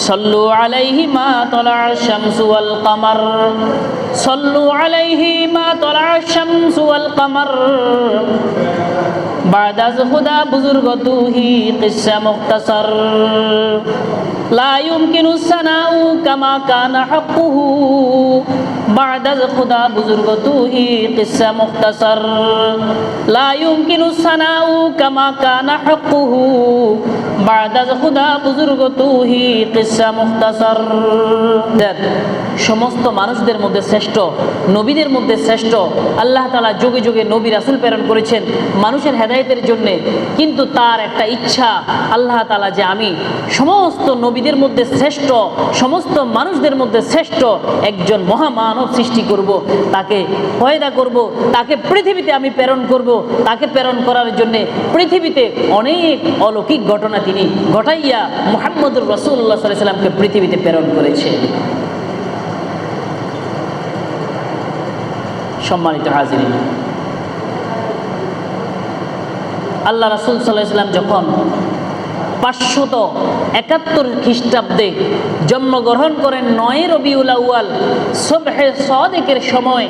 সল্লু আলাইহি মা তালা'আশ শামসু ওয়াল কমার, সল্লু আলাইহি মা তালা'আশ শামসু ওয়াল কমার, বা'দ আজ খুদা বুজুর্গ তু হি কিসসা মুখতাসার, লা ইউমকিনু সানাউ কামা কানা হাক্কুহু, বা'দ আজ খুদা বুজুর্গ তু হি কিসসা মুখতাসার, লা ইউমকিনু সানাউ কামা কানা হাক্কুহু, বা'দ আজ খুদা বুজুর্গ তু হি কিসসা মুখতাসার। সমস্ত মানুষদের মধ্যে শ্রেষ্ঠ, নবীদের মধ্যে শ্রেষ্ঠ। আল্লাহ তাআলা যুগে যুগে নবী রাসূল প্রেরণ করেছেন মানুষের হেদায়েতের জন্য, কিন্তু তার একটা ইচ্ছা আল্লাহ তাআলা যে আমি সমস্ত নবীদের মধ্যে শ্রেষ্ঠ, সমস্ত মানুষদের মধ্যে শ্রেষ্ঠ একজন মহামানব সৃষ্টি করব, তাকে পয়দা করব, তাকে পৃথিবীতে আমি প্রেরণ করব। তাকে প্রেরণ করার জন্য পৃথিবীতে অনেক অলৌকিক ঘটনা তিনি ঘটাইয়া মুহাম্মদুর রাসূলুল্লাহ সাল্লাল্লাহু আলাইহি ওয়াসাল্লামকে পৃথিবীতে প্রেরণ করেছে। সম্মানিত হাজিরিন, আল্লাহ রাসূল সাল্লাল্লাহু আলাইহি ওয়াসাল্লাম যখন 571 খ্রিস্টাব্দে জন্মগ্রহণ করেন 9 রবিউল আউয়াল সুবহে সাদিকের সময়,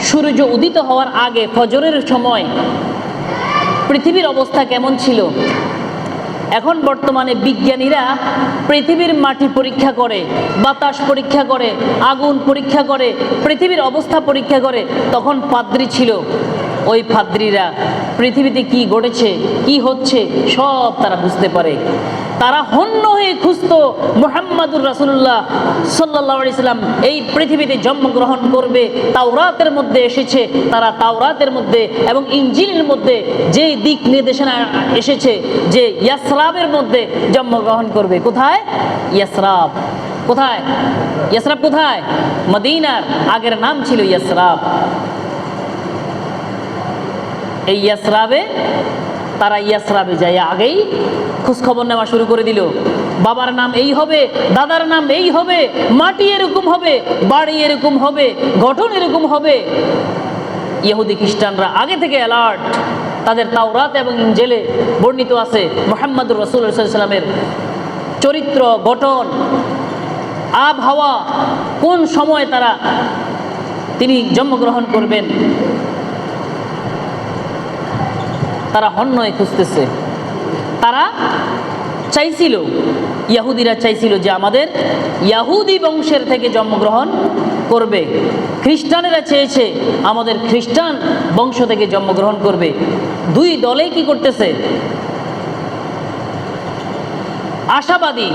সূর্য উদিত হওয়ার আগে ফজরের সময় পৃথিবীর অবস্থা কেমন ছিল? এখন বর্তমানে বিজ্ঞানীরা পৃথিবীর মাটি পরীক্ষা করে, বাতাস পরীক্ষা করে, আগুন পরীক্ষা করে, পৃথিবীর অবস্থা পরীক্ষা করে। তখন পাদ্রী ছিল, ওই পাদ্রীরা পৃথিবীতে কি ঘটেছে, কি হচ্ছে সব তারা বুঝতে পারে। তারা হন্য হয়ে খুঁজত মুহাম্মাদুর রাসূলুল্লাহ সাল্লাল্লাহু আলাইহি সাল্লাম এই পৃথিবীতে জন্মগ্রহণ করবে। তাওরাতের মধ্যে এসেছে, তারা তাওরাতের মধ্যে এবং ইনজিলের মধ্যে যে দিক নির্দেশনা এসেছে যে ইয়াসরাবের মধ্যে জন্মগ্রহণ করবে। কোথায়? ইয়াসরাব। কোথায়? ইয়াসরাব কোথায়? মদিনার আগের নাম ছিল ইয়াসরাব। এই ইয়াসরাবে তারা ইয়াসরাবে যায় আগেই খোঁজখবর নেওয়া শুরু করে দিল। বাবার নাম এই হবে, দাদার নাম এই হবে, মাটি এরকম হবে, বাড়ি এরকম হবে, গঠন এরকম হবে। ইহুদি খ্রিস্টানরা আগে থেকে অ্যালার্ট। তাদের তাওরাত এবং ইনজিলে বর্ণিত আছে মুহাম্মদুর রাসূলুল্লাহ সাল্লাল্লাহু আলাইহি ওয়াসাল্লামের চরিত্র, গঠন, আবহাওয়া, কোন সময় তিনি জন্মগ্রহণ করবেন। তারা হন্যে খুঁজতেছে। তারা চাইছিল, ইহুদিরা চাইছিল যে আমাদের ইহুদি বংশের থেকে জন্মগ্রহণ করবে। খ্রিস্টানেরা চেয়েছে আমাদের খ্রিস্টান বংশ থেকে জন্মগ্রহণ করবে। দুই দলে কি করতেছে? আশাবাদী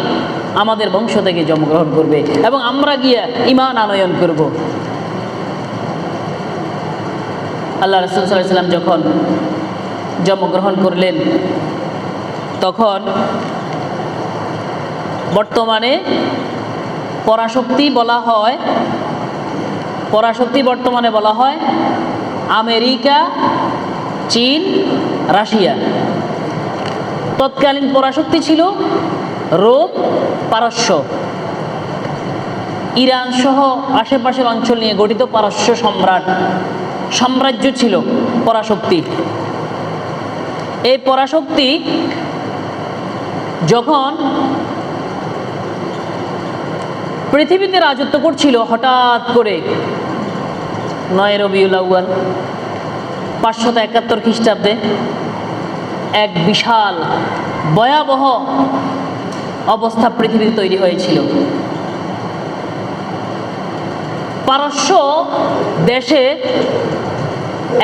আমাদের বংশ থেকে জন্মগ্রহণ করবে এবং আমরা গিয়া ঈমান আনয়ন করব। আল্লাহ রাসূল সাল্লাল্লাহু আলাইহি ওয়াসাল্লাম যখন জন্মগ্রহণ করলেন তখন বর্তমানে পরাশক্তি বর্তমানে বলা হয় আমেরিকা, চীন, রাশিয়া। তৎকালীন পরাশক্তি ছিল রোম, পারস্য, ইরান সহ আশেপাশের অঞ্চল নিয়ে গঠিত পারস্য সাম্রাজ্য ছিল পরাশক্তি। এই পরাশক্তি যখন পৃথিবীতে রাজত্ব করছিল, হঠাৎ করে 9 রবিউল আউয়াল 571 খ্রিস্টাব্দে এক বিশাল ভয়াবহ অবস্থা পৃথিবীতে তৈরি হয়েছিল। পারস্য দেশে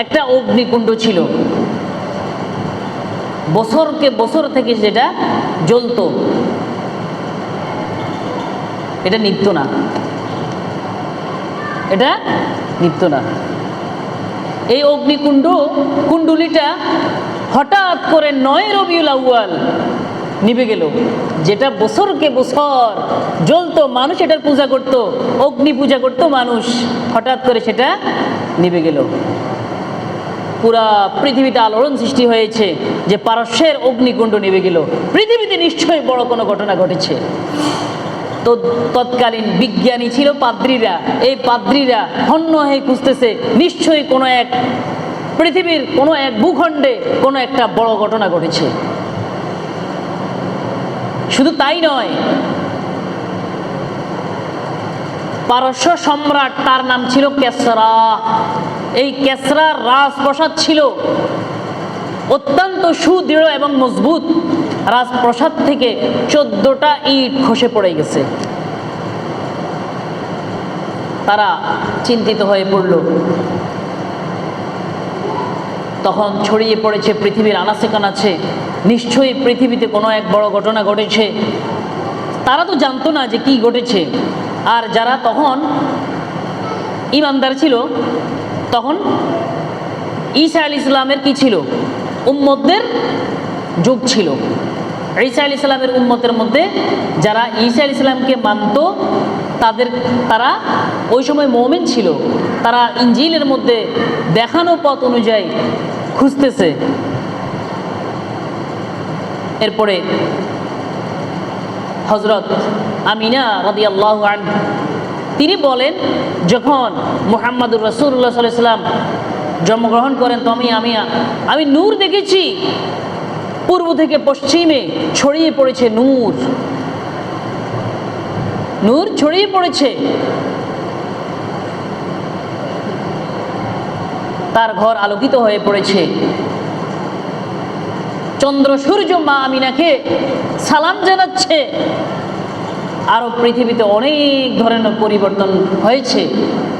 একটা অগ্নিকুণ্ড ছিল, বছর থেকে যেটা জ্বলতো, এটা নিভতো না, এই কুণ্ডুলিটা হঠাৎ করে 9 রবিউল আউয়াল নিভে গেল। যেটা বছরকে বছর জ্বলতো, মানুষ এটার পূজা করত, অগ্নি পূজা করত মানুষ, হঠাৎ করে সেটা নিভে গেল। পুরা পৃথিবীতে আলোড়ন সৃষ্টি হয়েছে যে পারস্যের অগ্নিকুণ্ড নিভে গেল। পৃথিবীতে নিশ্চয়ই বড় কোনো ঘটনা ঘটেছে। তো তৎকালীন বিজ্ঞানী ছিল পাদ্রীরা। এই পাদ্রীরা হন্য হয়ে খুঁজতেছে নিশ্চয়ই কোনো এক পৃথিবীর কোনো এক ভূখণ্ডে কোনো একটা বড় ঘটনা ঘটেছে। শুধু তাই নয়, পারস্য সম্রাট, তার নাম ছিল কেসরা। এই কেসরার রাজপ্রাসাদ ছিল অত্যন্ত সুদৃঢ় এবং মজবুত। রাজপ্রাসাদ থেকে 14টা ইট খসে পড়ে গেছে। তারা চিন্তিত হয়ে পড়ল। তখন ছড়িয়ে পড়েছে পৃথিবীর আনাচে কানাচে, নিশ্চয়ই পৃথিবীতে কোনো এক বড় ঘটনা ঘটেছে। তারা তো জানতো না যে কি ঘটেছে। আর যারা তখন ঈমানদার ছিল, তখন ঈসা আলাইহিস সালামের কি ছিল? উম্মতদের যুগ ছিল। ঈসা আলাইহিস সালামের উম্মতের মধ্যে যারা ঈসা আলাইহিস সালামকে মানত, তারা ওই সময় মুমিন ছিল। তারা ইনজিলের মধ্যে দেখানো পথ অনুযায়ী খুঁজতেছে। এরপরে হযরত আমিনা রাদিয়াল্লাহু আনহা তিনি বলেন, যখন মুহাম্মদুর রাসূলুল্লাহ সাল্লাল্লাহু আলাইহি ওয়াসাল্লাম জন্মগ্রহণ করেন, তো আমি নূর দেখেছি। পূর্ব থেকে পশ্চিমে ছড়িয়ে পড়েছে নূর, নূর ছড়িয়ে পড়েছে। তার ঘর আলোকিত হয়ে পড়েছে। চন্দ্র সূর্য মা আমিনাকে সালাম জানাচ্ছে। আরো পৃথিবীতে অনেক ধরনের পরিবর্তন হয়েছে।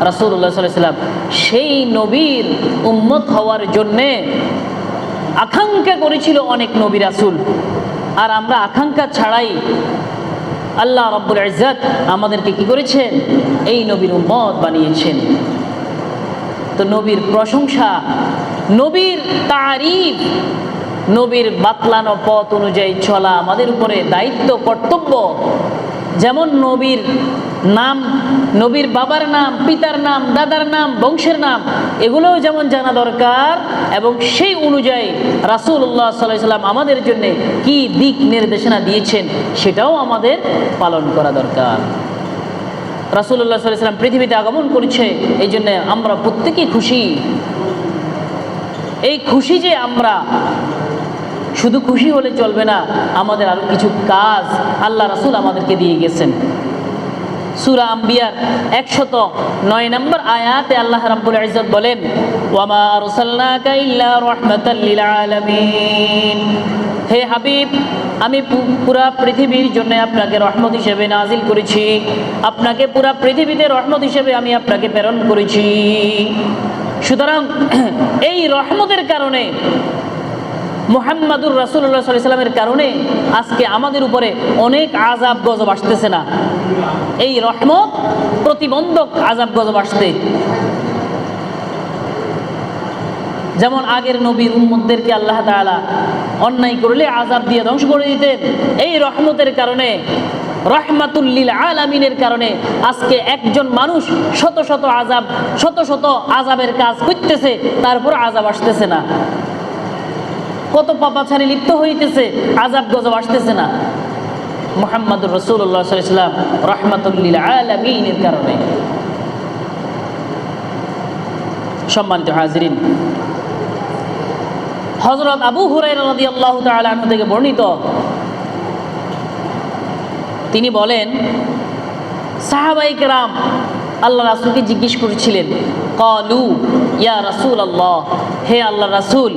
রাসূলুল্লাহ সাল্লাল্লাহু আলাইহি ওয়াসাল্লাম সেই নবীর উম্মত হওয়ার জন্যে আকাঙ্ক্ষা করেছিল অনেক নবী রাসূল। আর আমরা আকাঙ্ক্ষা ছাড়াই আল্লাহ রাব্বুল ইজ্জত আমাদেরকে কি করেছেন? এই নবীর উম্মত বানিয়েছেন। তো নবীর প্রশংসা, নবীর তারিফ, নবীর বাতলানো পথ অনুযায়ী চলা আমাদের উপরে দায়িত্ব, কর্তব্য। যেমন নবীর নাম, নবীর বাবার নাম, পিতার নাম, দাদার নাম, বংশের নাম, এগুলোও যেমন জানা দরকার, এবং সেই অনুযায়ী রাসূলুল্লাহ সাল্লাল্লাহু আলাইহি ওয়াসাল্লাম আমাদের জন্য কি দিক নির্দেশনা দিয়েছেন সেটাও আমাদের পালন করা দরকার। রাসূলুল্লাহ সাল্লাল্লাহু আলাইহি ওয়াসাল্লাম পৃথিবীতে আগমন করেছে, এই জন্য আমরা প্রত্যেকেই খুশি। এই খুশি যে আমরা শুধু খুশি হলে চলবে না, আমাদের আরো কিছু কাজ আল্লাহ রাসূল আমাদেরকে দিয়ে গেছেন। সূরা আম্বিয়ার 109 নম্বর আয়াতে আল্লাহ রাব্বুল ইজ্জত বলেন, ওয়ামা আরসালনাকা ইল্লা রাহমাতাল লিল আলামিন। হে হাবিব, আমি পুরা পৃথিবীর জন্য আপনাকে রহমত হিসেবে নাজিল করেছি। আপনাকে পুরা পৃথিবীতে রহমত হিসেবে আমি আপনাকে প্রেরণ করেছি। সুতরাং এই রহমতের কারণে, মুহাম্মাদুর রাসূলুল্লাহ সাল্লাল্লাহু আলাইহি ওয়াসাল্লামের কারণে আজকে আমাদের উপরে অনেক আযাব গজব আসতেছে না। এই রহমত প্রতিবন্ধক আযাব গজব আসতে। যেমন আগের নবীর উম্মতদেরকে আল্লাহ তাআলা অন্যায় করলে আযাব দিয়ে ধ্বংস করে দিতেন। এই রহমতের কারণে, রাহমাতুল লিল আলামিনের কারণে আজকে একজন মানুষ শত শত আযাবের কাজ করতেছে, তারপর আযাব আসতেছে না। কত পাপাচারী লিপ্ত হইতেছে, আযাব গজব আসতেছে না। মুহাম্মদুর রাসূলুল্লাহ সাল্লাল্লাহু আলাইহি ওয়াসাল্লাম রাহমাতুল লিল আলামিনের কারণে। সম্মানিত হাজিরিন, হযরত আবু হুরায়রা রাদিয়াল্লাহু তাআলা আনহু থেকে বর্ণিত, তিনি বলেন, সাহাবায়ে কেরাম আল্লাহ রাসূলকে জিজ্ঞেস করেছিলেন, ক্বালু ইয়া রাসূলুল্লাহ, হে আল্লাহর রাসূল,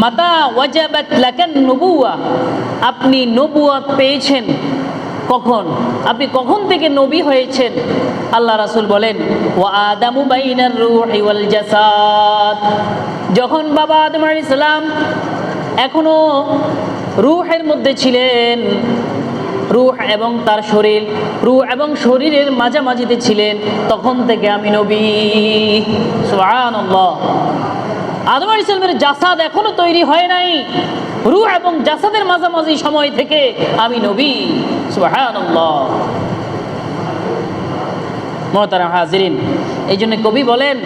মাতা ওয়াজাবাত লাকান নবুওয়া, আপনি নবুয়ত পেয়েছেন কখন? আপনি কখন থেকে নবী হয়েছেন? আল্লাহ রাসূল বলেন, ওয়া আদামু বাইনার রূহি ওয়াল জাসাদ, যখন বাবা আদম আলাইহিস সালাম এখনো রূহের মধ্যে ছিলেন, রূহ এবং তার শরীর, রূহ এবং শরীরের মাঝামাঝিতে ছিলেন, তখন থেকে আমি নবী। সুবহানাল্লাহ। আদম আলাইহিস সালামের জাসাদ এখনো তৈরি হয় নাই, রূহ এবং জাসাদের মাঝামাঝি সময় থেকে আমি নবী। সুবহানাল্লাহ। মুহতারাম হাজিরিন, এই জন্য কবি বলেন,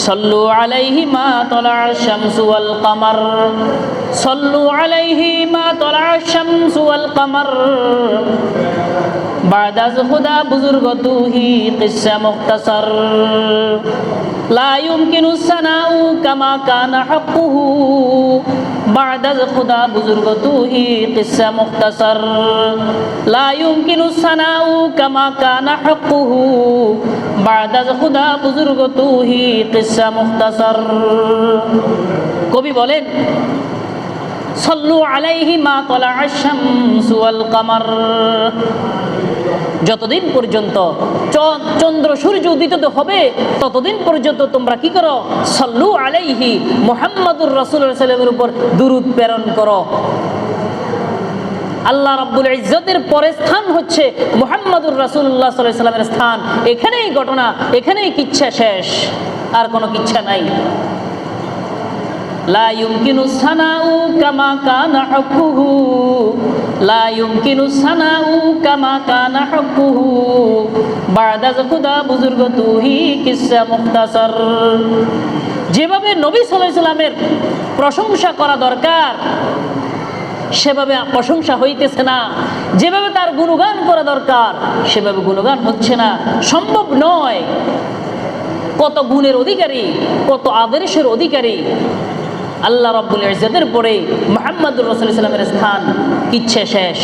সল্লু আলাইহি মা তালা'আশ শামসু ওয়াল কামার, সল্লু আলাইহি মা তালা'আশ শামসু ওয়াল কামার, বাদাজ খুদা বুজুর্গতু হি কিসসা মুখতাসার, লা ইউমকিনু সানাউ কামা কানা হাক্কুহু بعد از خدا بزرگ تو ہی قصہ مختصر لا يمكن الثناء كما كان حقه بعد از خدا بزرگ تو ہی قصہ مختصر কবি বলেন সল্লু আলাইহি মা তালা আশ-শামসু ওয়াল কামার যতদিন পর্যন্ত চন্দ্র সূর্য উদিত হবে ততদিন পর্যন্ত তোমরা কি করো সল্লু আলাইহি মুহাম্মাদুর রাসূলুল্লাহ সাল্লাল্লাহু আলাইহি ওয়াসাল্লামের উপর দুরূদ প্রেরণ করো আল্লাহ রাব্বুল ইজ্জতের পরে স্থান হচ্ছে মুহাম্মাদুর রাসূলুল্লাহ সাল্লাল্লাহু আলাইহি ওয়াসাল্লামের স্থান এখানেই ঘটনা এখানেই কিচ্ছা শেষ আর কোনো কিচ্ছা নাই لا يمكن الثناء كما كان حقه لا يمكن الثناء كما كان حقه بعد از خدا بزرگ تو ہی قصہ مختصر যেভাবে নবী সাল্লাল্লাহু আলাইহি সাল্লামের প্রশংসা করা দরকার সেভাবে প্রশংসা হইতেছে না যেভাবে তার গুণগান করা দরকার সেভাবে গুণগান হচ্ছে না সম্ভব নয় কত গুণের অধিকারী কত আদর্শের অধিকারী আল্লাহ রাব্বুল ইজ্জতের পরে মুহাম্মদুর রাসূলুল্লাহ সাল্লাল্লাহু আলাইহি ওয়াসাল্লামের স্থান কিচ্ছে শেষ